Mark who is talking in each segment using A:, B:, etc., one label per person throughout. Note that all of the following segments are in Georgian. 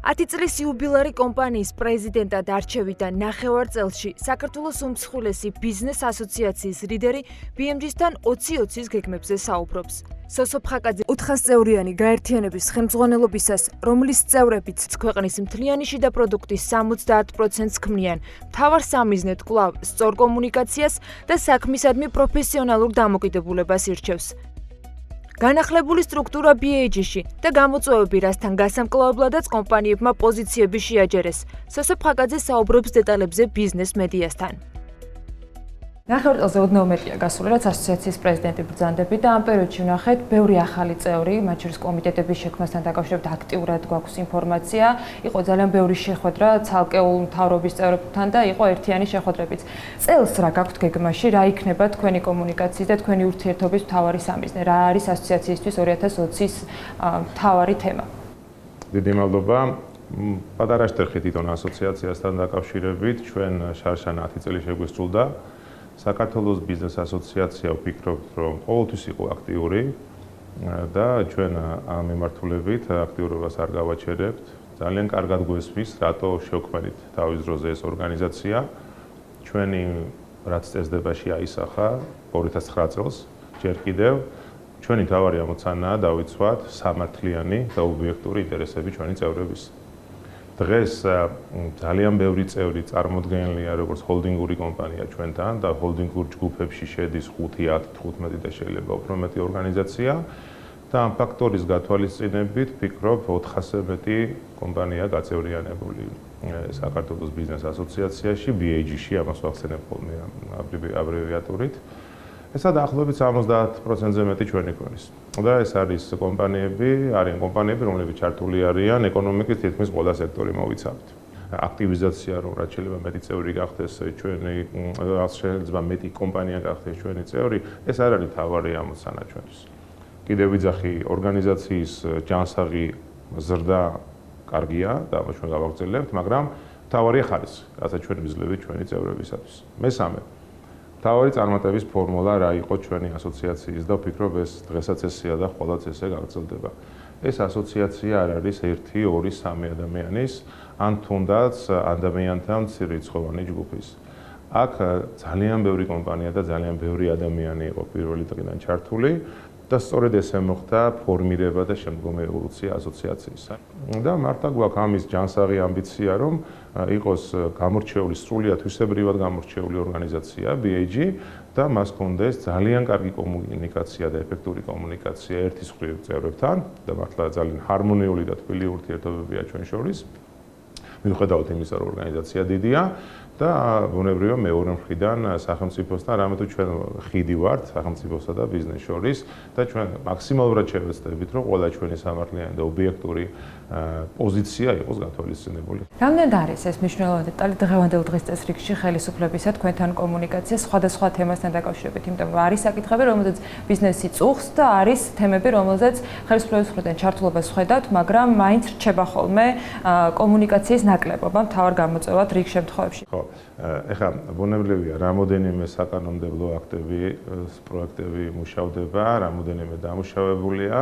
A: 10 წლის იუბილარი კომპანიის პრეზიდენტად არჩევიდან ნახევარ წელში საქართველოს უმსხვილესი ბიზნეს ასოციაციის ლიდერი ბიემჯისთან 20-20-ის გეგმებზე საუბრობს. სოსოფხაკაძე 400 წევრიანი გაერთიანების ხელმძღვანელობისას, რომლის წევრებიც ქვეყნის მთლიანი შიდა პროდუქტის 70%-ს ქმნიან, მთავარ სამიზნედ კვლავ სწორ კომუნიკაციას და საქმისადმი პროფესიონალურ დამოკიდებულებას ირჩევს. განახლებული სტრუქტურა ბიემჯისში და გამოწვევები, რასთან გასამკლავებლადაც კომპანიებმა პოზიციები შეაჯერეს. სოსოფხაკაძე საუბრობს დეტალებზე ბიზნეს მედიასთან.
B: ნახევარ წელზე ოდნავ მეტია გასული, რაც ასოციაციის პრეზიდენტი ბრძანდებით და ამ პერიოდში ვნახეთ ბევრი ახალი წევრი, მათ შორის კომიტეტების შექმნასთან დაკავშირებით აქტიურად გვაქვს ინფორმაცია. იყო ძალიან ბევრი შეხვედრა ცალკეულ მთავრობის წევრებთან და იყო ერთიანი შეხვედრებიც. წელს რა გაქვთ გეგმაში, რა იქნება თქვენი კომუნიკაციის და თქვენი ურთიერთობის მთავარი სამიზნე? რა არის ასოციაციისთვის 2020-ის მთავარი თემა?
C: დიდი მადლობა. პატარა შერხი თვითონ ასოციაციასთან დაკავშირებით ჩვენ შარშან 10 წელი შეგვისწულდა. საქართველოს ბიზნეს ასოციაცია ვფიქრობთ, რომ ყოველთვის იყო აქტიური და ჩვენ ამ მიმართულებით აქტიურობას არ გავაჩერებთ. ძალიან კარგად გვესმის, რატო შევქმნით თავის დროზე ეს ორგანიზაცია. ჩვენი რაც წესდებაში აისახა 2009 წელს, ჯერ კიდევ ჩვენი მთავარი ამოცანაა დავიცვათ სამართლიანი და ობიექტური ინტერესები ჩვენი წევრების. დღეს ძალიან ბევრი წევრი წარმოდგენილია როგორც ჰოლდინგური კომპანია ჩვენთან და ჰოლდინგურ ჯგუფებში შედის 5, 10, 15 და შეიძლება უფრო მეტი ორგანიზაცია და ამ ფაქტორის გათვალისწინებით ვფიქრობ 400-ზე მეტი კომპანია გაწევრიანებული საქართველოს ბიზნეს ასოციაციაში, BAG-ში, ამას ვახსენებ ხოლმე აბრევიატურით. ესა დაახლოებით 70%-ზე მეტი ჩვენი ქვეყნის. და ეს არის კომპანიები, რომლებიც ჩართული არიან ეკონომიკის თითქმის ყველა სექტორი მოვიცავთ. აქტივიზაცია, რომ რაც შეიძლება მეტი წევრი გახდეს ჩვენი, შეიძლება მეტი კომპანია გახდეს ჩვენი წევრი, ეს არ არის თავარი ამოცანა ჩვენთვის. კიდევ ვიძახი ორგანიზაციის ჯანსაღი ზრდა კარგია და ამას ჩვენ გავაგრძელებთ, მაგრამ თავარია ხარისხი, რასაც ჩვენ ვიძლევით ჩვენი წევრებისათვის. მესამე მთავარი წარმატების ფორმულა რა იყო ჩვენი ასოციაციის და ვფიქრობ ეს დღესაც ესეა და ყოველდღე ესე გაგრძელდება. ეს ასოციაცია არ არის 1, 2, 3 ადამიანის, ან თუნდაც ადამიანთა მცირერიცხოვანი ჯგუფის. აქ ძალიან ბევრი კომპანია და ძალიან ბევრი ადამიანი იყო პირველი დღიდან ჩართული და სწორედ ესე მოხდა ფორმირება და შემდგომი ევოლუცია ასოციაციისა. და მართლა გვაქვს ამის ჯანსაღი ამბიცია, რომ იყოს გამორჩეული, სრულიად თვისებრივად გამორჩეული ორგანიზაცია BAG და მას ჰქონდეს ძალიან კარგი კომუნიკაცია და ეფექტური კომუნიკაცია ერთის მხრივ წევრებთან და მართლა ძალიან ჰარმონიული და თბილი ურთიერთობებია ჩვენ შორის. მიუხედავად იმისა, რომ ორგანიზაცია დიდია და ბუნებრივია მეორე მხრიდან სახელმწიფოსთან, რამე თუ ჩვენ ხიდი ვართ სახელმწიფოსა და ბიზნეს შორის და ჩვენ მაქსიმალურად შევეცდებით, რომ ყველა ჩვენი სამართლიანი და ობიექტური პოზიცია იყოს გათვალისწინებული.
B: რამდენად არის ეს მნიშვნელოვანი დეტალი დღევანდელ დღის წესრიგში ხელისუფლებისა თქვენთან კომუნიკაცია სხვადასხვა თემასთან დაკავშირებით, იმიტომ რომ არის საკითხები, რომელზეც ბიზნესი წუხს და არის თემები, რომელზეც ხელისუფლების მხრიდან ჩართულობას ვხედავთ, მაგრამ მაინც რჩება ხოლმე კომუნიკაციის ნაკლებობა მთავარ გამოწვევად რიგ შემთხვევებში.
C: ეხლა ბუნებრივია, რამოდენიმე საკანონმდებლო აქტები, პროექტები მუშავდება, რამოდენიმე დამუშავებულია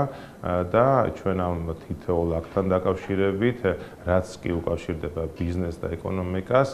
C: და ჩვენ ამ თითოეულ აქტთან დაკავშირებით, რაც კი უკავშირდება ბიზნეს და ეკონომიკას,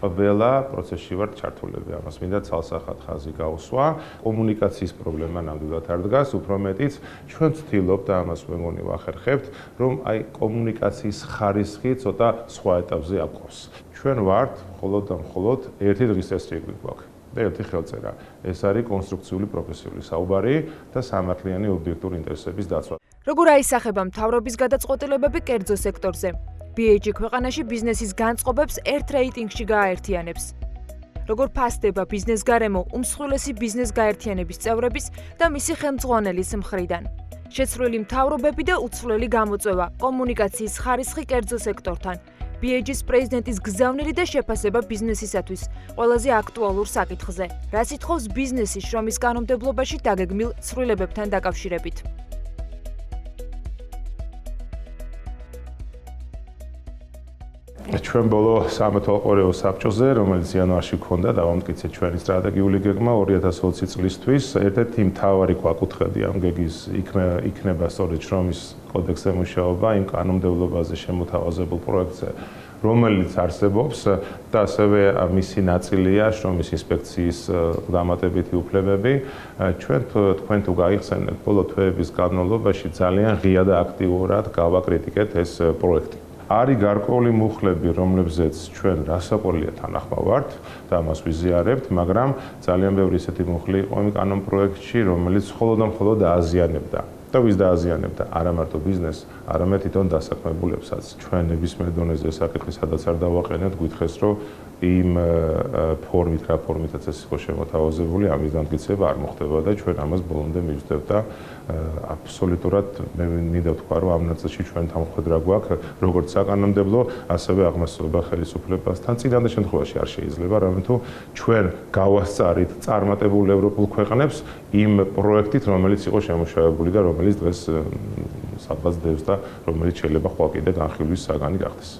C: ყველა პროცესში ვართ ჩართულები. ამას მინდა ცალსახად ხაზი გაუსვა. კომუნიკაციის პრობლემა ნამდვილად არ დგას, უფრო მეტიც ჩვენ ვცდილობთ და ამას მეგონი ვახერხებთ, რომ აი კომუნიკაციის ხარისხი ცოტა სხვა ეტაპზე აყვავს. ჩვენ ვართ მხოლოდ და მხოლოდ ერთი დღის წესრიგი გვაქვს და ერთი ხელწერა. ეს არის კონსტრუქციული პროფესიული საუბარი და სამართლიანი ობიექტური ინტერესების დაცვა.
A: როგორ აისახება მთავრობის გადაწყვეტილებები კერძო სექტორზე? BAG ქვეყანაში ბიზნესის განწყობებს ერთ რეიტინგში გააერთიანებს. როგორ ფასდება ბიზნეს გარემო უმსხვილესი ბიზნეს გაერთიანების წევრების და მისი ხელმძღვანელის მხრიდან? შეცვლილი მთავრობები და უცვლელი გამოწვევა, კომუნიკაციის ხარისხი კერძო სექტორთან. BAG-ის პრეზიდენტის გზავნილი და შეფასება ბიზნესისათვის, ყველაზე აქტუალურ საკითხზე. რაც ითხოვს ბიზნესის შრომის კანონმდებლობაში დაგეგმილ ცვლილებებთან დაკავშირებით.
C: ჩვენ ბოლო სამეთვალყურეო საბჭოზე, რომელიც იანვარში გქონდა, დავამტკიცეთ ჩვენი სტრატეგიული გეგმა 2020 წლისთვის. ერთ-ერთი მთავარი კვაკუთხედი ამ გეგმის იქნება სწორედ შრომის კოდექსზე მუშაობა იმ კანონმდებლობაზე შემოთავაზებულ პროექტზე, რომელიც არსებობს და ასევე მისი ნაწილია შრომის ინსპექციის დამატებითი უფლებები. ჩვენ თქვენ თუ გაიხსენებთ, ბოლო თვეების განმავლობაში ძალიან ღია და აქტიურად გავაკრიტიკეთ ეს პროექტი. არის გარკვეული მუხლები, რომლებზეც ჩვენ რასაკვირველია თანახმა ვართ და ამას ვიზიარებთ, მაგრამ ძალიან ბევრი ისეთი მუხლი იყო იმ კანონ პროექტში, რომელიც მხოლოდ და მხოლოდ დააზიანებდა. და ვის დააზიანებდა? არა მარტო ბიზნესს, არამედ თვითონ დასაქმებულებსაც. ჩვენ ნებისმიერ დონეზე საკითხი სადაც არ დავაყენეთ, გითხეს, რომ იმ ფორმით, რა ფორმითაც ეს იყო შემოთავაზებული, ამის დამტკიცება არ მოხდება და ჩვენ ამას ბოლომდე მივსდებთ და აბსოლუტურად მე მინდა ვთქვა, რომ ამ ნაწილში ჩვენთან მხედრა გვაქვს, როგორც საკანონმდებლო, ასევე აღმასწორება ხელისუფლებასთან. წინანდ შემთხვევაში არ შეიძლება, რამე თუ ჩვენ გავასწარით წარმატებულ ევროპულ ქვეყნებს იმ პროექტით, რომელიც იყო შემუშავებული და რომელიც დღეს სადღაც დევს და რომელიც შეიძლება ხვალ კიდე განხილვის საგანი გახდეს.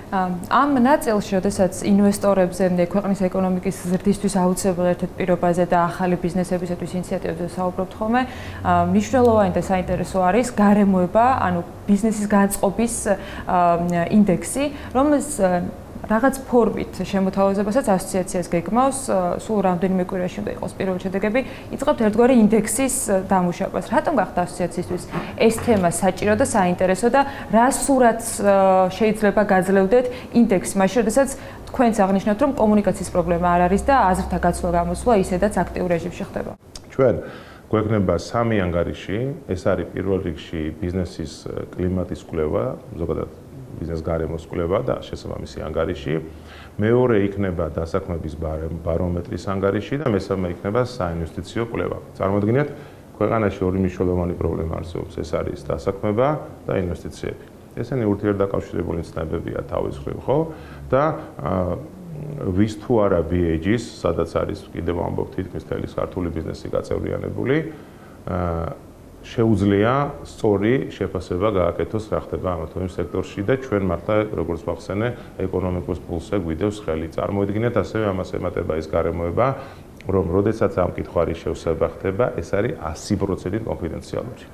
B: ამ ნაწილში, როდესაც ინვესტორებზე, ქვეყნის ეკონომიკის ზრდისთვის აუცილებელ ერთ-ერთ პირობაზე და ახალი ბიზნესებისათვის ინიციატივებზე საუბრობთ ხოლმე, მნიშვნელოვანი და საინტერესო არის გარემოება, ანუ ბიზნესის განწყობის ინდექსი, რომელიც რაღაც ფორმით შემოთავაზებასაც ასოციაციას გეგმავს, სულ რამდენიმე კვირაში უნდა იყოს პირველი შედეგები, იწყებთ ერთგვარი ინდექსის დამუშავებას. რატომ გახდა ასოციაციისთვის ეს თემა საჭირო და საინტერესო და რა სურათს შეიძლება გაძლევდეთ ინდექსს, მაშინ როდესაც თქვენც აღნიშნავთ, რომ კომუნიკაციის პრობლემა არ არის და აზრთა გაცვლა-გამოსვლა ისედაც აქტიურ რეჟიმში ხდება.
C: ჩვენ გვექნება სამი ანგარიში, ეს არის პირველ რიგში ბიზნესის კლიმატის კვლევა, ზოგადად ბიზნეს გარემოს კვლევა და შესაბამისი ანგარიში. მეორე იქნება დასაქმების ბარომეტრის ანგარიში და მესამე იქნება საინვესტიციო კვლევა. წარმოიდგინეთ, ქვეყანაში ორი მნიშვნელოვანი პრობლემა არსებობს, ეს არის დასაქმება და ინვესტიციები. ესენი ურთიერთდაკავშირებული ცნებებია თავის მხრივ, ხო? და ვის თუ არა BAG-ის, სადაც არის კიდევ ამბობ თითქმის მთელი ქართული ბიზნესი გაწევრიანებული, შეუძლია სწორი შეფასება გააკეთოს რა ხდება ამ თუ იმ სექტორში და ჩვენ მართლა როგორც ვახსენე ეკონომიკურ პულსზე გვიდევს ხელი. წარმოიდგინეთ ასევე ამას ემატება ის გარემოება, რომ როდესაც ამ კითხვარის შევსება ხდება, ეს არის 100% კონფიდენციალური.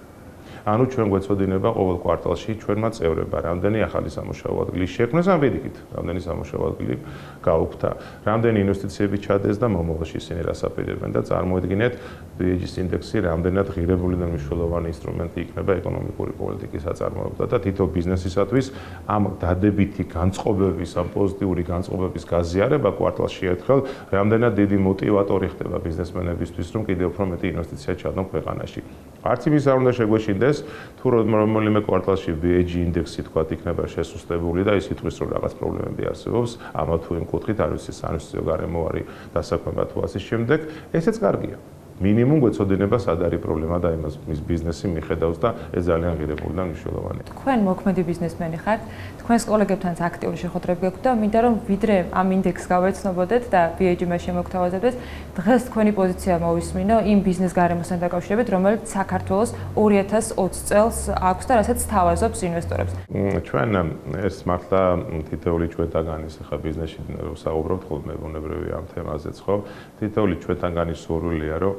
C: ანუ ჩვენ გვეცოდინება ყოველ კვარტალში ჩვენმა წევრებმა რამდენი ახალი სამუშაო ადგილი შექმნეს ამ პირიქით, რამდენი სამუშაო ადგილი გაუქმდა, რამდენი ინვესტიციები ჩადეს და მომავალში ისინი რასაპირებენ და წარმოედგინეთ BAG-ის ინდექსი რამდენად ღირებული და მნიშვნელოვანი ინსტრუმენტი იქნება ეკონომიკური პოლიტიკის აწარმოებდა და თითო ბიზნესისათვის ამ დადებითი განწყობების, ამ პოზიტიური განწყობების გაზიარება კვარტალში ერთხელ რამდენად დიდი მოტივატორი ხდება ბიზნესმენებისთვის, რომ კიდევ უფრო მეტი ინვესტიცია ჩადონ ქვეყანაში. არც იმის არ უნდა შეგვეშინდეს, თუ რომელიმე კვარტალში BAG ინდექსი თქვათ იქნება შესუსტებული და ის იტყვის, რომ რაღაც პრობლემები არსებობს, ამა თუ იმ კუთხით არ ვიცი საინვესტიციო გარემო არის დასაქმება თუ ასე შემდეგ, ესეც კარგია. მინიმუმ გვეცოდინება სად არის პრობლემა და იმას მის ბიზნესი მიხედავს და ეს ძალიან ღირებული და მნიშვნელოვანია.
B: თქვენ მოქმედი ბიზნესმენი ხართ, თქვენს კოლეგებთანაც აქტიური შეხვედრები გაქვთ და მინდა რომ ვიდრე ამ ინდექსს გავეცნობოდეთ და BAG-მა შემოგთავაზებდეს, დღეს თქვენი პოზიცია მოვისმინო იმ ბიზნეს გარემოსთან დაკავშირებით, რომელიც საქართველოს 2020 წელს აქვს და რასაც თავაზობს ინვესტორებს.
C: ჩვენ ეს მართლა თითოეული ჩვენთაგანის ხა ბიზნესში საუბრობთ ხოლმე ბუნებრივია ამ თემაზეც, ხო? თითოეული ჩვენთაგანის სურვილია, რომ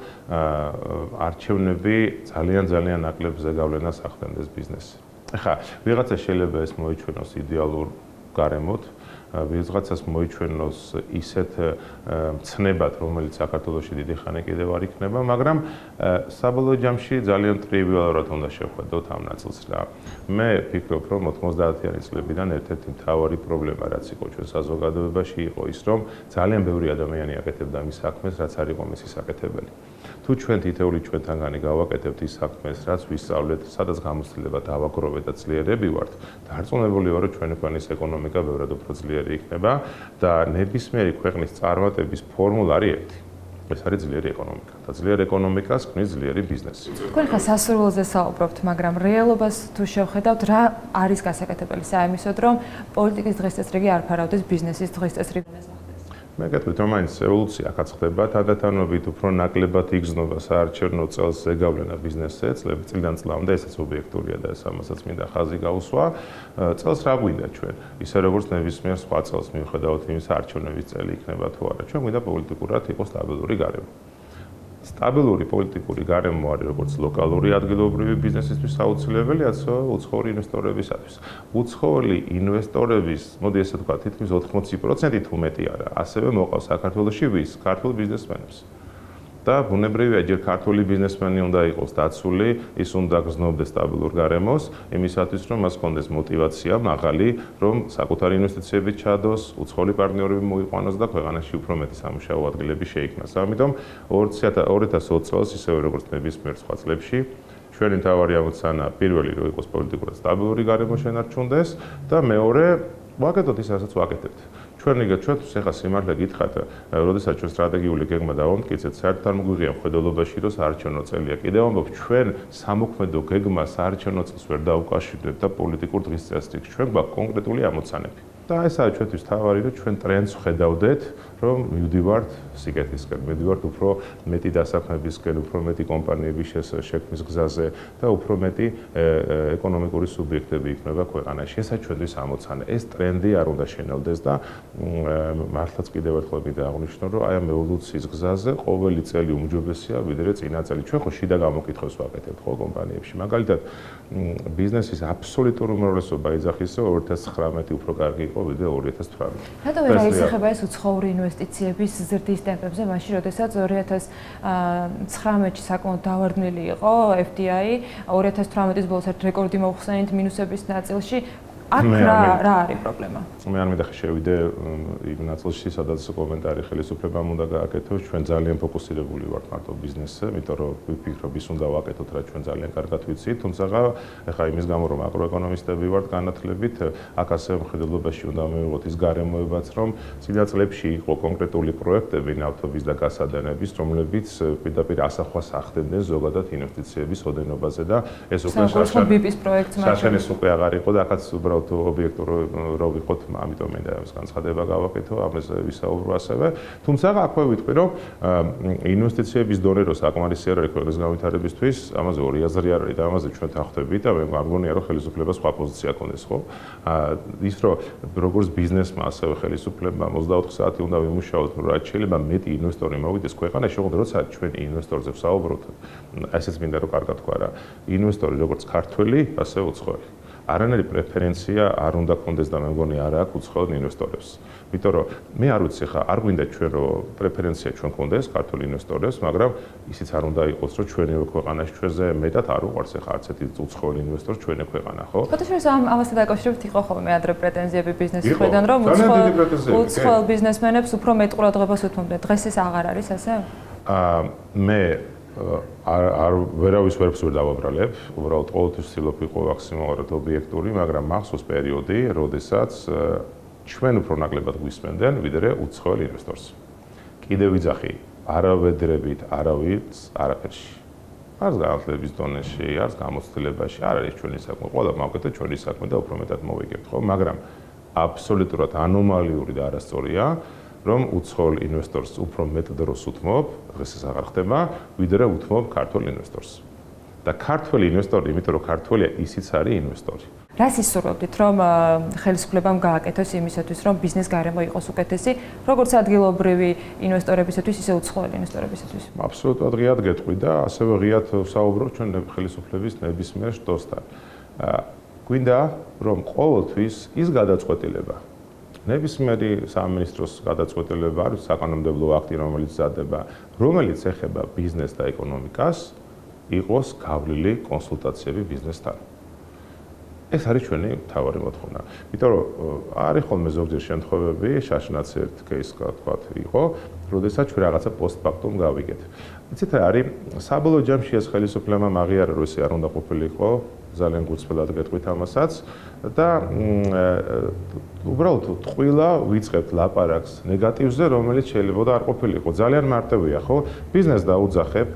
C: არჩევნები ძალიან ნაკლებ ზეგავლენას ახდენდეს ბიზნესს. ახლა ვიღაცა შეიძლება ეს მოიჩვენოს იდეალურ გარემოთ, ვიღაცას მოიჩვენოს ისეთ მცნებად, რომელიც საქართველოში დიდი ხანი კიდევ არ იქნება, მაგრამ საბოლოო ჯამში ძალიან ტრივიალურად უნდა შევხედოთ ამ ნაწილს რა. მე ვფიქრობ, რომ 90-იანი წლებიდან ერთ-ერთი მთავარი პრობლემა, რაც იყო ჩვენ საზოგადოებაში, იყო ის, რომ ძალიან ბევრი ადამიანი აკეთებდა მის საქმეს, რაც არ იყო მისი საკეთებელი. თუ ჩვენ თითოეული ჩვენთანგანი გავაკეთებთ ის საქმეს, რაც ვისწავლეთ, სადაც გამოცდილება დავაგროვეთ და ძლიერები ვართ, დარწმუნებული ვარ, რომ ჩვენი ქვეყნის ეკონომიკა ბევრად უფრო ძლიერი იქნება და ნებისმიერი ქვეყნის წარმატების ფორმულა არის ერთი. ეს არის ძლიერი ეკონომიკა და ძლიერ ეკონომიკას ქმნის ძლიერი ბიზნესი.
B: თქვენ ხა სასურველზე საუბრობთ, მაგრამ რეალობას თუ შევხედავთ, რა არის გასაკეთებელი საერთოდ, რომ პოლიტიკის დღესწესრიგი არ ფარავდეს ბიზნესის დღესწესრიგს?
C: მე გეტყვით, რომ მაინც ევოლუცია აქაც ხდება, თანდათანობით უფრო ნაკლებად იგრძნობა საარჩევნო წელს ზეგავლენა ბიზნესზე, წლიდან წლამდე, ესაც ობიექტურია და ეს ამასაც მინდა ხაზი გაუსვა. წელს რა გვინდა ჩვენ? ისე როგორც ნებისმიერ სხვა წელს მიუხედავად იმისა, არჩევნების წელი იქნება თუ არა. ჩვენ გვინდა პოლიტიკურად იყოს სტაბილური გარემო. სტაბილური პოლიტიკური გარემო არის როგორც ლოკალური ადგილობრივი ბიზნესისთვის აუცილებელი, ასევე უცხოური ინვესტორებისათვის. უცხოური ინვესტორების, მოდი ესე ვთქვა, თითქმის 80% თუ მეტი არა, ასევე მოყავს საქართველოში ვის? ქართულ ბიზნესმენებს. და ბუნებრივია, ჯერ ქართული ბიზნესმენი უნდა იყოს დაცული, ის უნდა გრძნობდეს სტაბილურ გარემოს, იმისათვის რომ მას ჰქონდეს мотиваცია მაღალი, რომ საკუთარი ინვესტიციები ჩადოს, უცხოური პარტნიორები მოიყვანოს და ქვეყანაში უფრო მეტი სამუშაო ადგილები შეიქმნას. ამიტომ 2020 წელს, ისევე როგორც ნებისმიერ სხვა წლებში, ჩვენი მთავარი ამოცანა პირველი რომ იყოს პოლიტიკურად სტაბილური გარემო შენარჩუნდეს და მეორე ვაკეთოთ ის, რასაც ვაკეთებთ. ჩვენთვის ახლა სიმართლე გითხრათ, როდესაც ჩვენ სტრატეგიული გეგმა დავამტკიცეთ, საერთოდ არ მოგვიღია მხედველობაში, რომ საარჩევნო წელია. კიდევ ამბობ, ჩვენ სამოქმედო გეგმას საარჩევნო წელს ვერ დავუკავშირდებთ და პოლიტიკურ დღის წესრიგს. ჩვენ გვაქვს კონკრეტული ამოცანები. და ესაა ჩვენთვის თავარი, რომ ჩვენ ტრენდს ვხედავდეთ, რომ მივდივართ სიკეთისკენ, მივდივართ უფრო მეტი დასაქმებისკენ, უფრო მეტი კომპანიების შექმნის გზაზე და უფრო მეტი ეკონომიკური სუბიექტები იქნება ქვეყანაში. ესაა ჩვენთვის ამოცანა. ეს ტრენდი არ უნდა შენელდეს და მართლაც კიდევ ერთხელ მინდა აღვნიშნო, რომ აი ამ ევოლუციის გზაზე ყოველი წელი უმჯობესია, ვიდრე წინა წელი. ჩვენ ხო შიდა გამოკითხვებს ვაკეთებთ ხო კომპანიებში. მაგალითად, ბიზნესის აბსოლუტური უმრავლესობა იძახის, რომ 2019 უფრო კარგი იყო ვიდრე 2018.
B: რატომ ვერ აისახება ეს უცხოური ინვესტიციების ზრდის ტემპებზე, მაშინ როდესაც 2019-ში საკმაოდ დავარდნილი იყო FDI, 2018-ის ბოლოს რეკორდი მოხსენით მინუსების ნაწილში. აქ რა არის პრობლემა? მე არ მინდა
C: შევიდე იმ ნაწილში, სადაც კომენტარი ხელისუფლებამ უნდა გააკეთოს. ჩვენ ძალიან ფოკუსირებული ვართ მარტო ბიზნესზე, იმიტომ რომ ვფიქრობ ის უნდა ვაკეთოთ, რა ჩვენ ძალიან კარგად ვიცით, თუმცა ეხლა იმის გამო რომ მაკროეკონომისტები ვართ განათლებით, აქ ასევე მხედველობაში უნდა მივიღოთ ის გარემოებაც, რომ წინა წლებში იყო კონკრეტული პროექტები ნავთობის და გასადენების, რომლებიც პირდაპირ ასახვას ახდენდნენ ზოგადად ინვესტიციების ოდენობაზე და ეს უკვე შაშანის უკვე აღარ იყო და აქაც უბრალოდ ობიექტური რო ვიყოთ, ამიტომ მინდა ეს განცხადება გავაკეთო, ამაზე ვისაუბრო ასევე. თუმცა აქვე ვიტყვი, რომ ინვესტიციების დონე რო საკმარისი არ არის ქვეყნის განვითარებისთვის, ამაზე ორი აზრი არ არის და ამაზე ჩვენ თანხმდებით და მე მგონია, რომ ხელისუფლებას სხვა პოზიცია ქონდეს, ხო? ის რომ როგორც ბიზნესმა, ასევე ხელისუფლებამ 24 საათი უნდა ვიმუშაოთ, რომ რაც შეიძლება მეტი ინვესტორი მოვიდეს ქვეყანაში, ოღონდ როცა ჩვენ ინვესტორზე ვსაუბრობთ, ესეც მინდა რომ კარგად თქვა რა. ინვესტორი როგორც ქართველი, ასევე უცხოელი. არანაირი პრეფერენცია არ უნდა გქონდეს და მე მგონი არ აქვს უცხოელ ინვესტორებს. იმიტომ რომ მე არ ვიცი ხა, არ გვინდა ჩვენ რომ პრეფერენცია ჩვენ გქონდეს ქართულ ინვესტორებს, მაგრამ ისიც არ უნდა იყოს რომ ჩვენი ქვეყანაში ჩვენზე მეტად არ უყვარს ხა არც ერთი უცხოელი ინვესტორი ჩვენი ქვეყანა, ხო?
B: ფოტოშოპს ამასთან დაკავშირებით იყო ხოლმე ადრე პრეტენზიები ბიზნესის მხრიდან რომ უცხოელ ბიზნესმენებს უფრო მეტ ყურადღებას უთმობდნენ. დღეს ეს აღარ არის ასე?
C: მე ვერავის ვერაფერს ვერ დავაბრალებ, უბრალოდ ყოველთვის ვცდილობ იყო მაქსიმალურად ობიექტური, მაგრამ მახსოვს პერიოდი, როდესაც ჩვენ უფრო ნაკლებად გვისმენდნენ, ვიდრე უცხოელ ინვესტორს. კიდევ ვიძახი, არავედრებით, არაფერში. არც განათლების დონეში, არც გამოცდილებაში, არ არის ჩვენი საქმე. ყველა მოვაკეთეთ ჩვენი საქმე და უფრო მეტად მოვიგებთ, ხო? მაგრამ აბსოლუტურად ანომალიური და არასწორია, რომ უცხოელ ინვესტორს უფრო მეტ დროს უთმობ, დღეს ეს აღარ ხდება, ვიდრე უთმობ ქართულ ინვესტორს. და ქართველი ინვესტორი, იმიტომ რომ ქართველია, ისიც არის ინვესტორი.
B: რას ისურვებდით, რომ ხელისუფლებამ გააკეთოს იმისათვის, რომ ბიზნეს გარემო იყოს უკეთესი, როგორც ადგილობრივი ინვესტორებისათვის, ისე უცხოელი ინვესტორებისათვის?
C: აბსოლუტურად ღიად გეტყვი და ასევე ღიად ვსაუბრობ ჩვენ ხელისუფლების ნებისმიერ შტოსთან. გვინდა, რომ ყოველთვის ის გადაწყვეტილება ნებისმიერი სამინისტროს გადაწყვეტილება არის საკანონმდებლო აქტი, რომელიც მზადდება, რომელიც ეხება ბიზნესს და ეკონომიკას, იყოს გავლილი კონსულტაციები ბიზნესთან. ეს არის ჩვენი მთავარი მოთხოვნა. იმიტომ რომ არის ხოლმე ზოგჯერ შემთხვევები, შაშნაც ერთ кейსს თქვათ იყო, როდესაც ჩვენ რაღაცა პოსტფაქტუმ გავიგეთ. იცით რა არის, საბოლოო ჯამში ეს ხელისუფლებამ აღიარა, რომ ესე არ უნდა ყოფილიყო, ძალიან გულწრფელად გეტყვით ამასაც და უბრალოდ ტყუილა ვიწყებთ ლაპარაკს ნეგატივზე, რომელიც შეიძლება და არ ყოფილიყო. ძალიან მარტივია, ხო? ბიზნესს დაუძახებ,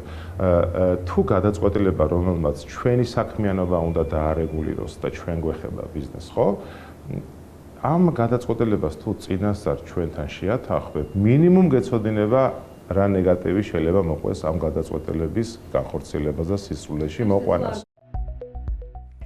C: თუ გადაწყვეტილება, რომელმაც ჩვენი საქმიანობა უნდა დაარეგულიროს და ჩვენ გვეხება ბიზნესს, ხო? ამ გადაწყვეტილებას თუ წინასწარ ჩვენთან შეათანხმებ, მინიმუმ გეცოდინება რა ნეგატივი შეიძლება მოყვეს ამ გადაწყვეტილების განხორციელებას და სისრულეში მოყვანას.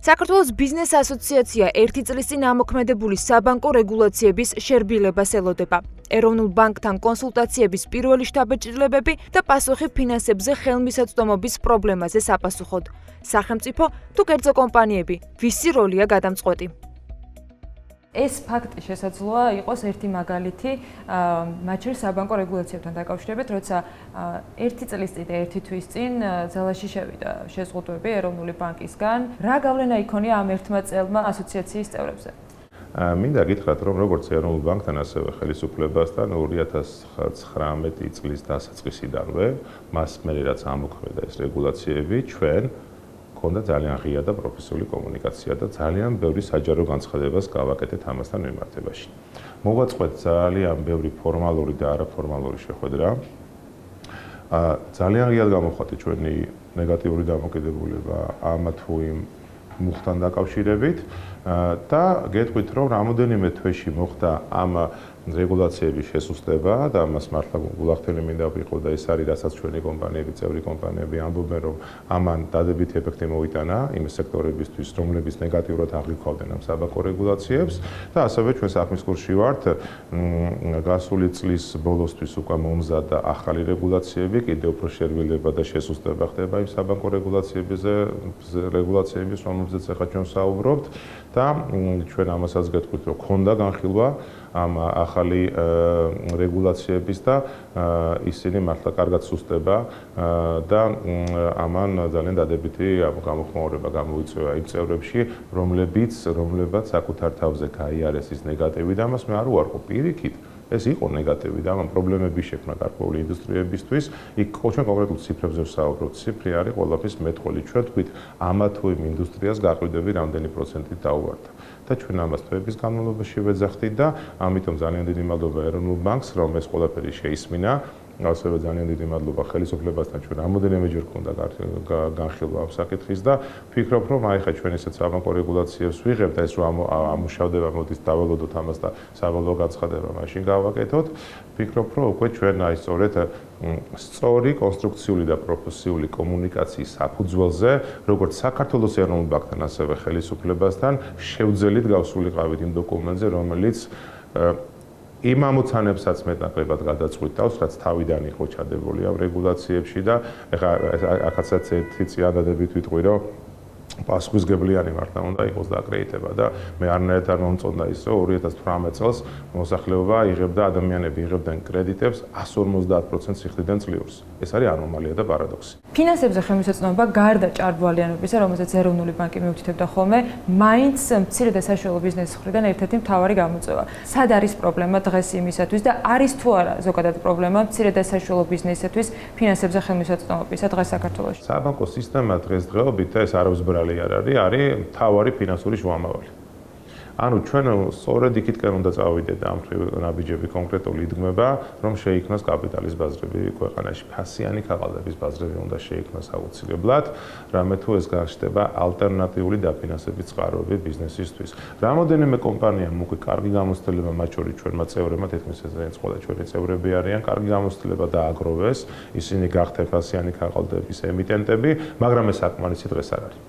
A: საქართველოს ბიზნეს ასოციაცია ერთი წლის წინ ამოქმედებული საბანკო რეგულაციების შერბილებას ელოდება. ეროვნულ ბანკთან კონსულტაციების პირველი შთაბეჭდილებები და პასუხი ფინანსებზე ხელმისაწვდომობის პრობლემაზე საპასუხოდ. სახელმწიფო თუ კერძო კომპანიები, ვისი როლია გადამწყვეტი?
B: ეს ფაქტი შესაძლოა იყოს ერთი მაგალითი, მათ შორის საბანკო რეგულაციებთან დაკავშირებით, როცა ერთი წლის წინ და ერთი თვის წინ ძალაში შევიდა შეზღუდვები ეროვნული ბანკისგან, რა გავლენა იქონია ამ ერთმა წელმა ასოციაციის წევრებზე?
C: მინდა გითხრათ, რომ როგორც ეროვნულ ბანკთან, ასევე ხელისუფლებასთან 2019 წლის დასაწყისიდანვე, მას მერე რაც ამოქმედა ეს რეგულაციები, ჩვენ ქონდა ძალიან ღია და პროფესიული კომუნიკაცია და ძალიან ბევრი საჯარო განცხადებას გავაკეთეთ ამასთან მიმართებაში. მოვაწყოთ ძალიან ბევრი ფორმალური და არაფორმალური შეხვედრა. ძალიან ღიად გამოხატეთ ჩვენი ნეგატიური დამოკიდებულება ამ თუ იმ მუხთან დაკავშირებით და გეტყვით, რომ რამოდენიმე თვეში მოხდა ამ რეგულაციების შესუსტება და ამას მართლა გულახდენი მინდა ვიყო და ეს არის რასაც ჩვენი კომპანიები, წევრი კომპანიები ამბობენ, რომ ამან დადებითი ეფექტი მოიტანა იმ სექტორებისთვის, რომლებიც ნეგატიურად აღიქვავდნენ ამ საბანკო რეგულაციებს და ასევე ჩვენ საქმის კურსში ვართ გასული წლის ბოლოსთვის უკვე მომზადდა ახალი რეგულაციები, კიდევ უფრო შერბილება და შესუსტება ხდება იმ საბანკო რეგულაციების, რომლებზეც ახლა ჩვენ საუბრობთ და ჩვენ ამასაც გეტყვით, რომ ქონდა განხილვა ამ ახალი რეგულაციების და ისინი მართლა კარგად სუსტება და ამან ძალიან დადებითი გამოხმაურება გამოიწვია იმ წევრებში, რომლებაც საკუთარ თავზე გაიარეს ის ნეგატივი და ამას მე არ უარყო პირიქით. ეს იყო ნეგატივი და ამ პრობლემების შექმნა გარკვეული ინდუსტრიებისთვის. იქ ჩვენ კონკრეტულ ციფრებზე ვსაუბრობთ. ციფრი არის ყველაფრის მეტყოლი. ჩვენ თქვით, ამა თუ იმ ინდუსტრიას გაყიდვები რამდენი პროცენტით დაუვარდა. და ჩვენ ამას თვეების განმავლობაში ვეძახდით და ამიტომ ძალიან დიდი მადლობა ეროვნულ ბანკს, რომ ეს ყველაფერი შეისმინა. ასევე ძალიან დიდი მადლობა ხელისუფლებასთან, ჩვენ რამოდენიმეჯერ ქონდა განხილვა ამ საკითხის და ვფიქრობ, რომ აი ხა ჩვენ ესეც საბანკო რეგულაციებს ვიღებთ და ეს რომ ამუშავდება, მოდით დავალოდოთ ამას და სავალო განცხადება მაშინ გავაკეთოთ. ვფიქრობ, რომ უკვე ჩვენ აი სწორედ სწორი კონსტრუქციული და პროფესიული კომუნიკაციის საფუძველზე, როგორც საქართველოს ეროვნულ ბანკთან, ასევე ხელისუფლებასთან შევძელით გავსულიყავით იმ დოკუმენტზე, რომელიც იმ ამოცანებსაც მეტნაკლებად გადაწყვიტავს, რაც თავიდან იყო ჩადებული ამ რეგულაციებში და ეხლა აქაცაც ერთი წიადადებით ვიტყვი, რომ პასუხისგებლიანი მართლა უნდა იყოს დაკრეიტება და მე არნაირად არ მომწონდა ის, რომ 2018 წელს მოსახლეობა იღებდა, ადამიანები იღებდნენ კრედიტებს 150% სიხდიდან წლიურს. ეს არის ანომალია და პარადოქსი.
B: ფინანსებზე ხელმისაწვდომობა გარდა ჭარბვალიანობისა, რომელზეც ეროვნული ბანკი მიუთითებდა ხოლმე, მაინც მცირე და საშუალო ბიზნესის მხრიდან ერთ-ერთი მთავარი გამოწვევა. სად არის პრობლემა დღეს იმისათვის და არის თუ არა ზოგადად პრობლემა მცირე და საშუალო ბიზნესისათვის ფინანსებზე ხელმისაწვდომობისა დღეს საქართველოში?
C: საბანკო სისტემა დღესდღეობით და ეს არავის ბრალი არ არის მთავარი ფინანსური შუამავალი. ანუ ჩვენ სწორედ იქითკენ უნდა წავიდეთ ამ ნაბიჯები კონკრეტული იდგმება, რომ შეიქმნას კაპიტალის ბაზრები ქვეყანაში, ფასიანი ქაღალდების ბაზრები უნდა შეიქმნას აუცილებლად, რამე თუ ეს გახდება ალტერნატიული დაფინანსების წყაროები ბიზნესისთვის. რამოდენიმე კომპანიამ უკვე კარგი გამოცდილება, მათ შორის ჩვენმა წევრებმა, თითქმის ესეც ყველა ჩვენი წევრები არიან, კარგი გამოცდილება დააგროვეს, ისინი გახდნენ ფასიანი ქაღალდების ემიტენტები, მაგრამ ეს საკმარისი დღეს არ არის.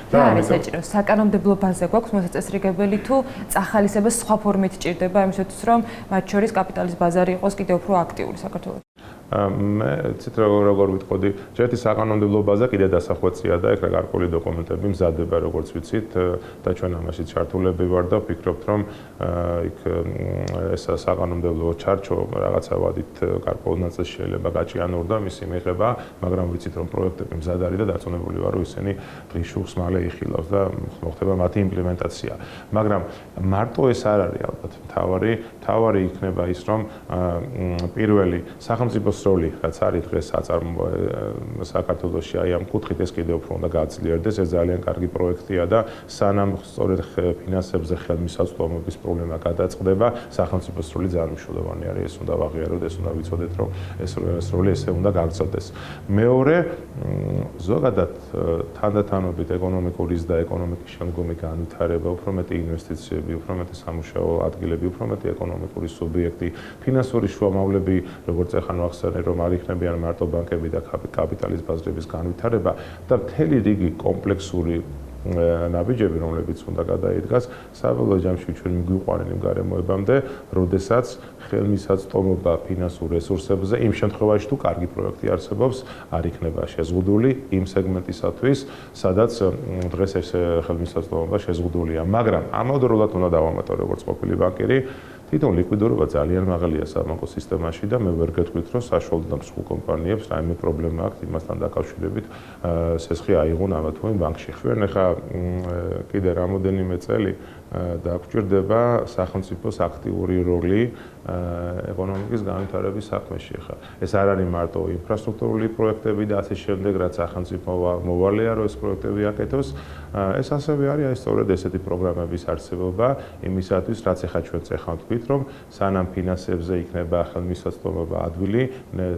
B: რა არის საჭირო? საკანონმდებლო ბაზა გვაქვს მოსაწესრიგებელი თუ წახალისება სხვა ფორმით ჭირდება იმისათვის, რომ მათ შორის კაპიტალის ბაზარი იყოს კიდევ უფრო აქტიური საქართველოში?
C: მე ცით როგორ ვიტყოდი, ერთი საკანონმდებლო ბაზა კიდე დასახვეწია და ეგრე გარკვეული დოკუმენტები მზადდება, როგორც ვიცით, და ჩვენ ამაში ჩართულები ვარ და ვფიქრობთ, რომ იქ ეს საკანონმდებლო ჩარჩო რაღაცა ვადით გარკვეულ ნაწილს შეიძლება გაჭიანურდა მისი მიღება, მაგრამ ვიცით, რომ პროექტები მზად არის და დარწმუნებული ვარ, რომ ისინი დღის შუხს მალე იხილავს და მოხდება მათი იმპლემენტაცია. მაგრამ მარტო ეს არ არის ალბათ მთავარი იქნება ის, რომ პირველი სახელმწიფო სახელმწიფოს როლი, რაც არის დღეს საქართველოში, ამ კუთხით ეს კიდევ უფრო უნდა გაძლიერდეს. ეს ძალიან კარგი პროექტია და სანამ სწორედ ფინანსებზე ხელმისაწვდომობის პრობლემა გადაწყდება, სახელმწიფოს როლი ძალიან მნიშვნელოვანი არის. ეს უნდა ვაღიაროთ, ეს უნდა ვიცოდეთ, რომ ეს როლი ესე უნდა გაგრძელდეს. მეორე, ზოგადად თანდათანობით ეკონომიკური და ეკონომიკის შემდგომი განვითარება, უფრო მეტი ინვესტიციები, უფრო მეტი სამუშაო ადგილები, უფრო მეტი ეკონომიკური სუბიექტი, ფინანსური შუამავლები, როგორც ახლა ვახსენე, რომ არ იქნებიან მარტო ბანკები და კაპიტალის ბაზრების განვითარება და მთელი რიგი კომპლექსური ნაბიჯები, რომლებიც უნდა გადაიდგას, საბოლოო ჯამში ჩვენ მიგვიყვანენ იმ გარემოებამდე, როდესაც ხელმისაწვდომობა ფინანსურ რესურსებზე იმ შემთხვევაში თუ კარგი პროექტი არსებობს, არ იქნება შეზღუდული იმ სეგმენტისათვის, სადაც დღეს ეს ხელმისაწვდომობა შეზღუდულია. მაგრამ ამავდროულად უნდა დავამატო, როგორც ყოფილი ბანკირი, თვითონ ლიკვიდურობა ძალიან მაღალია საბანკო სისტემაში და მე ვერ გეტყვით, რომ საშუალო და მსხვილ კომპანიებს რაიმე პრობლემა აქვს იმასთან დაკავშირებით სესხი აიღონ ამა თუ იმ ბანკში. ჩვენ ახლა კიდე რამოდენიმე წელი დაგვჭირდება სახელმწიფოს აქტიური როლი ეკონომიკის განვითარების საქმეში. ახლა ეს არ არის მარტო ინფრასტრუქტურული პროექტები და ასე შემდეგ, რაც სახელმწიფო მოვალეა, რომ ეს პროექტები აკეთოს. ეს ასევე არის აი სწორედ ესეთი პროგრამების არსებობა იმისათვის, რაც ახლა ჩვენ წეხავთ ვთქვით, რომ სანამ ფინანსებზე იქნება ხელმისაწვდომობა ადვილი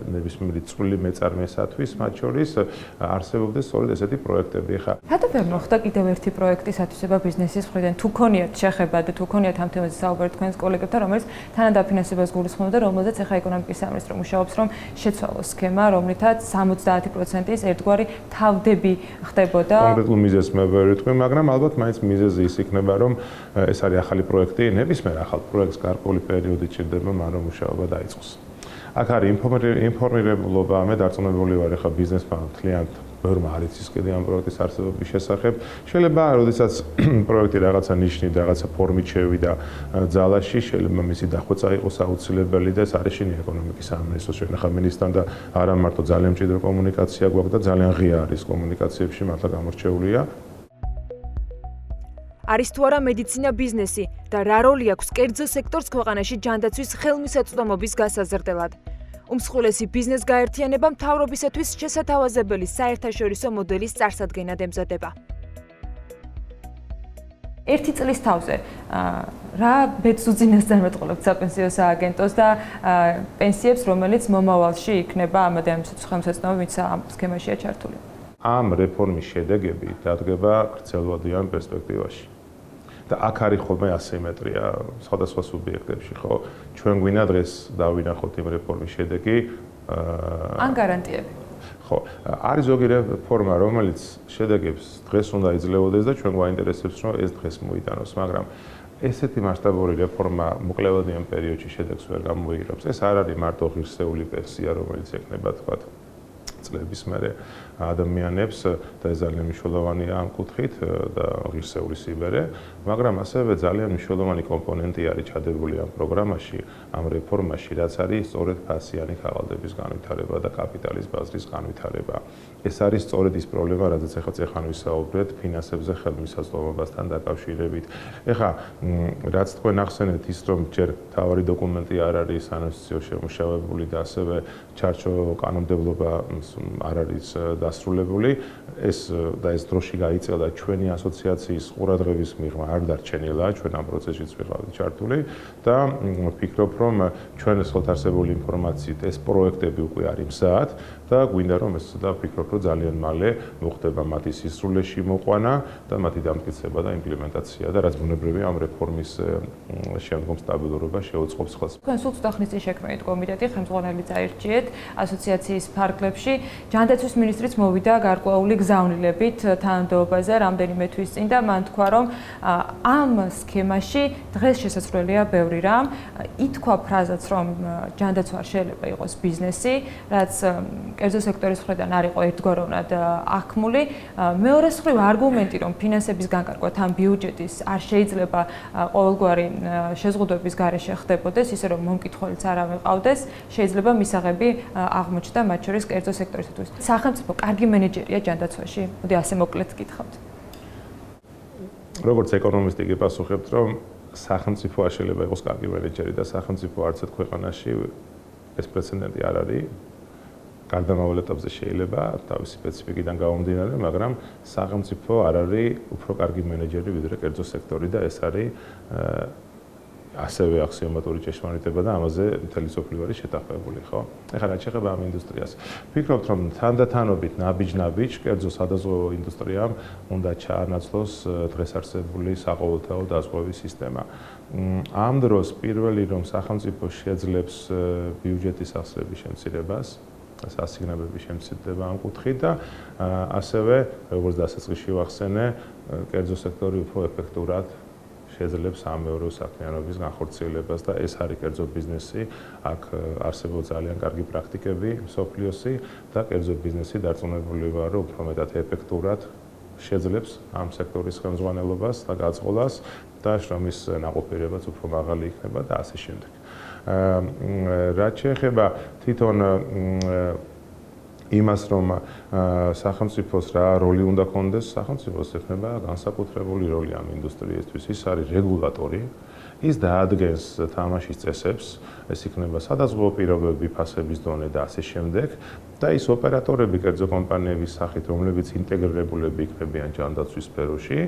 C: ნებისმიერი წვლილი მეწარმესათვის, მათ შორის არსებობდეს სწორედ ესეთი პროექტები. ახლა
B: რატომ მოხდა კიდევ ერთი პროექტის ათვისება ბიზნესის მხრიდან? თუ ქონიათ შეხება და თუ ქონიათ ამ თემაზე საუბარი თქვენს კოლეგებთან, რომელიც თანადაფინანსებას გულისხმობდა და რომელზეც ახლა ეკონომიკის სამინისტრო მუშაობს, რომ შეცვალოს სქემა, რომლითაც 70%-ის ერთგვარი თავდები ხდებოდა.
C: კონკრეტულ მიზეზს მე ვერ ვიტყვი, მაგრამ ალბათ მაინც მიზეზი ის იქნება, რომ ეს არის ახალი პროექტი, ნებისმიერ ახალ პროექტს გარკვეული პერიოდი ჭირდება, მან რომ მუშაობა დაიწყოს. აქ არის ინფორმირებულობა, მე დარწმუნებული ვარ, ახლა ბიზნესმა მთლიანად ბევრმა არ იცის კიდე ამ პროექტის არსებობის შესახებ. შეიძლება, როდესაც პროექტი რაღაცა ნიშნით, რაღაცა ფორმით შევიდა ძალაში, შეიძლება მისი დახვეწა იყოს აუცილებელი და ეს არის შენი ეკონომიკის სამინისტროს. ჩვენ ახლა მინისტრთან და არა მარტო ძალიან მჭიდრო კომუნიკაცია გვაქვს და ძალიან ღია არის კომუნიკაციებში, მართლა გამორჩეულია.
A: არის თუ არა მედიცინა ბიზნესი და რა როლი აქვს კერძო სექტორს ქვეყანაში ჯანდაცვის ხელმისაწვდომობის გასაზრდელად? უმსხვილესი ბიზნეს გაერთიანება მთავრობისათვის შესათავაზებელი საერთაშორისო მოდელის წარსადგენად ემზადება.
B: ერთი წლის თავზე რა ბედსუძინეს წარმატყულებთ საპენსიო სააგენტოს და პენსიებს, რომელიც მომავალში იქნება ამადე ამ ხელმისაწვდომობა, ვინც ამ სქემაშია ჩართული?
C: ამ რეფორმის შედეგები დადგება გრძელვადიან პერსპექტივაში. და აქ არის ხოლმე ასიმეტრია სხვადასხვა სუბიექტებში, ხო? ჩვენ გვინდა დღეს დავინახოთ იმ რეფორმის შედეგი
B: ან გარანტიები.
C: ხო, არის ზოგი რეფორმა, რომელიც შედეგებს დღეს უნდა იძლეოდეს და ჩვენ გვაინტერესებს, რომ ეს დღეს მოიტანოს, მაგრამ ესეთი მასშტაბური რეფორმა მოკლევადიან პერიოდში შედეგს ვერ გამოიღებს. ეს არ არის მარტო ღირსეული პენსია, რომელიც ექნება, თქვათ, წლების მერე ადამიანებს და ეს ძალიან მნიშვნელოვანია ამ კუთხით და ღირსეული სიბერე, მაგრამ ასევე ძალიან მნიშვნელოვანი კომპონენტი არის ჩადებული ამ პროგრამაში, ამ რეფორმაში, რაც არის სწორედ ფასიანი ხალხების განვითარება და კაპიტალის ბაზრის განვითარება. ეს არის სწორედ ის პრობლემა, რადგან ახლა ვისაუბრეთ ფინანსებზე ხელმისაწვდომობასთან დაკავშირებით. ეხლა რაც თქვენ ახსენეთ ის, რომ ჯერ თავარი დოკუმენტი არ არის სანაცვლოდ შემუშავებული და ასევე ჩარჩო კანონმდებლობა არ არის დასრულებული, ეს დროში გაიწევდა ჩვენი ასოციაციის ყურადღების მიღმა არ დარჩენილა, ჩვენ ამ პროცესშიც ვიყავით ჩართული და ვფიქრობ, რომ ჩვენ ხელთ არსებული ინფორმაციით ეს პროექტები უკვე არის მზად და გვინდა რომ ეს და ვფიქრობ, რომ ძალიან მალე მოხდება მათი სისრულეში მოყვანა და მათი დამტკიცება და იმპლემენტაცია და რაც ბუნებრივია ამ რეფორმის შემდგომ სტაბილურობა შეუწყობს ხელს.
B: თქვენ სულ ცოტა ხნის წინ შექმნით კომიტეტი, ხელმძღვანელი წაირჩიეთ ასოციაციის ფარგლებში. ჯანდაცვის მინისტრიც მოვიდა გარკვეული გზავნილებით თანამდებობაზე რამდენიმე თვის წინ და მან თქვა, რომ ამ სქემაში დღეს შესაძლებელია ბევრი რამ. ითქვა ფრაზაც, რომ ჯანდაცვა შეიძლება იყოს ბიზნესი, რაც კერძო სექტორის მხრიდან არ იყო ერთგვაროვნად აღქმული. მეორე მხრივ არგუმენტი, რომ ფინანსების განკარგვა თან ბიუჯეტის არ შეიძლება ყოველგვარი შეზღუდვების გარეშე ხდებოდეს, ისე რომ მომკითხველიც არ ამეყავდეს, შეიძლება მისაღები აღმოჩნდა მათ შორის კერძო სექტორისათვის. სახელმწიფო კარგი მენეჯერია ჯანდაცვაში? მოდი ასე მოკლედ გითხავთ.
C: როგორც ეკონომისტი გიპასუხებთ, რომ სახელმწიფო არ შეიძლება იყოს კარგი მენეჯერი და სახელმწიფო არცეთ ქვეყანაში ეს პრეცედენტი არ არის. გარდამავალ ეტაპზე შეიძლება თავისი სპეციფიკიდან გამომდინარე, მაგრამ სახელმწიფო არ არის უფრო კარგი მენეჯერი ვიდრე კერძო სექტორი და ეს არის ასევე აქსიომატური ჭეშმარიტება და ამაზე მთელი სოფლიო არის შეთანხმებული, ხო? ეხლა რაც შეეხება ამ ინდუსტრიას. ვფიქრობთ, რომ თანდათანობით ნაბიჯ-ნაბიჯ კერძო სადაზღვევო ინდუსტრიამ უნდა ჩაანაცვლოს დღეს არსებული საყოველთაო დაზღვევის სისტემა. ამ დროს პირველი რომ სახელმწიფო შეძლებს ბიუჯეტის აღსრების შემცირებას, ასიგნებების შემცირება ამ კუთხით და ასევე როგორც დასაწყისში ვახსენე, კერძო სექტორი უფრო ეფექტურად შეძლებს სამეურვეო საქმიანობის განხორციელებას და ეს არის კერძო ბიზნესი, აქ არსებობს ძალიან კარგი პრაქტიკები მსოფლიოსი და კერძო ბიზნესი დარწმუნებული ვარ, რომ უფრო მეტად ეფექტურად შეძლებს ამ სექტორის ხელმძღვანელობას და გაწყობას და შრომის ნაყოფიერებაც უფრო მაღალი იქნება და ასე შემდეგ. რაც შეეხება თვითონ იმას, რომ სახელმწიფოს რა როლი უნდა კონდეს, სახელმწიფოს ექნება განსაკუთრებული როლი ამ ინდუსტრიისთვის. ის არის რეგულატორი, ის დაადგენს თამაშის წესებს, ეს იქნება სადაზღვევო პირობები, ფასების დონე და ასე შემდეგ. და ის ოპერატორები კერძო კომპანიების სახით, რომლებიც ინტეგრირებულები იქნებიან ჯანდაცვის სფეროში,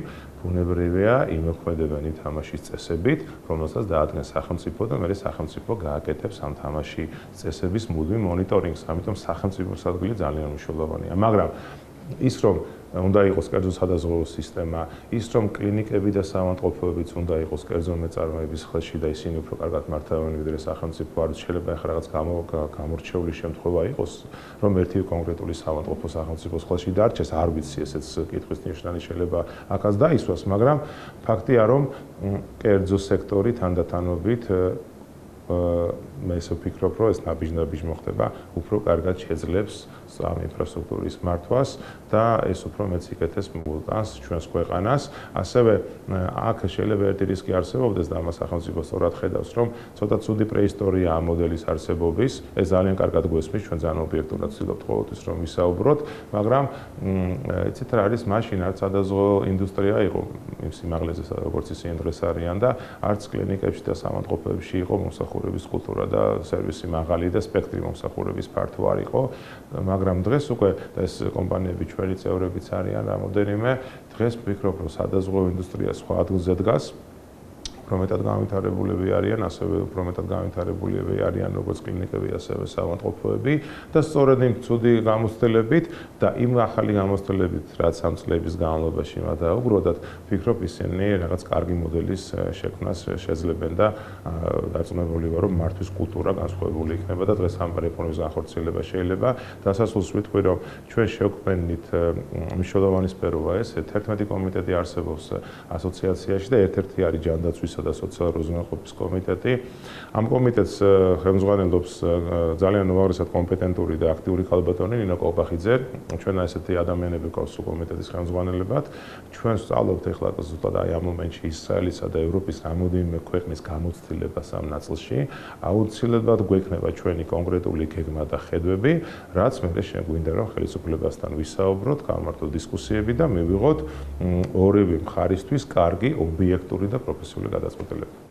C: ბუნებრივია იმოქმედებენ თამაშის წესებით, რომელსაც დაადგენს სახელმწიფო და მერე სახელმწიფო გააკეთებს ამ თამაშის წესების მუდმივ მონიტორინგს. ამიტომ სახელმწიფოს ადგილი ძალიან მნიშვნელოვანია. მაგრამ ის რომ უნდა იყოს კერძო სადაზღვევო სისტემა, ის რომ კლინიკები და საავადმყოფოებიც უნდა იყოს კერძო მეწარმეების ხელში და ისინი უფრო კარგად მართავენ ვიდრე სახელმწიფო, არ შეიძლება ახლა რაღაც გამორჩეული შემთხვევა იყოს, რომ ერთი კონკრეტული საავადმყოფო სახელმწიფოს ხელში დარჩეს, არ ვიცი ესეც კითხვის ნიშანი შეიძლება აქაც დაისვას, მაგრამ ფაქტია, რომ კერძო სექტორი თანდათანობით მე ისე ვფიქრობ, რომ ეს ნაბიჯ-ნაბიჯ მოხდება, უფრო კარგად შეძლებს ამ ინფრასტრუქტურის მართვას და ეს უფრო მეც იკეთებს მულტანს ჩვენს ქვეყანას. ასევე აქ შეიძლება ერთი რისკი არსებობდეს და ამას სახელმწიფო სწორად ხედავს, რომ ცოტა ცუდი პრეისტორია ამ მოდელის არსებობის, ეს ძალიან კარგად გვესმის, ჩვენ ძალიან ობიექტურად ვცდილობთ ყოველთვის რომ ვისაუბროთ, მაგრამ იცით რა არის მაშინ არც სადაზღვევო ინდუსტრია იყო იმ სიმაღლეზე, როგორც ისინი დღეს არიან და არც კლინიკებში და საავადმყოფოებში იყო მომსახურების კულტურა და სერვისი მაღალი და სპექტრი მომსახურების ფართო არ იყო, მაგრამ დღეს უკვე ეს კომპანიები ჩვენი წევრებიც არიან რამოდენიმე, დღეს ვფიქრობ, რომ სადაზღვევო ინდუსტრია სხვა ადგილზე დგას. უფრო მეტად განვითარებულები არიან, ასევე უფრო მეტად განვითარებულები არიან როგორც კლინიკები, ასევე საავადმყოფოები და სწორედ იმ ცუდი გამოცდილებით და იმ ახალი გამოცდილებით, რაც ამ წლების განმავლობაში მათ დაუბრუნდათ, ვფიქრობ, ისინი რაღაც კარგი მოდელის შექმნას შეძლებენ და დარწმუნებული ვარ, რომ მართვის კულტურა განსხვავებული იქნება და დღეს ამ რეფორმის განხორციელება შეიძლება დასასრულს ვიტყვი, რომ ჩვენ შევქმნით მნიშვნელოვანი სფეროა ეს, 11 კომიტეტი არსებობს ასოციაციაში და ერთ-ერთი არის ჯანდაცვის და სოციალური უზრუნველყოფის კომიტეტი. ამ კომიტეტს ხელმძღვანელობს ძალიან უმაღლესად კომპეტენტური და აქტიური ქალბატონი ნინო კოლბახიძე. ჩვენ ასეთი ადამიანები გვყავს კომიტეტის ხელმძღვანელებად. ჩვენ ვსწავლობთ ეხლა ზუსტად აი ამ მომენტში ისრაელისა და ევროპის რამოდენიმე ქვეყნის გამოცდილებას ამ ნაწილში. აუცილებლად გვექნება ჩვენი კონკრეტული გეგმა და ხედვები, რაც მე შეგვინდა რომ ხელისუფლებასთან ვისაუბროთ, გავმართოთ დისკუსიები და მივიღოთ ორივე მხარისთვის კარგი, ობიექტური და პროფესიული გადაწყვეტილებები.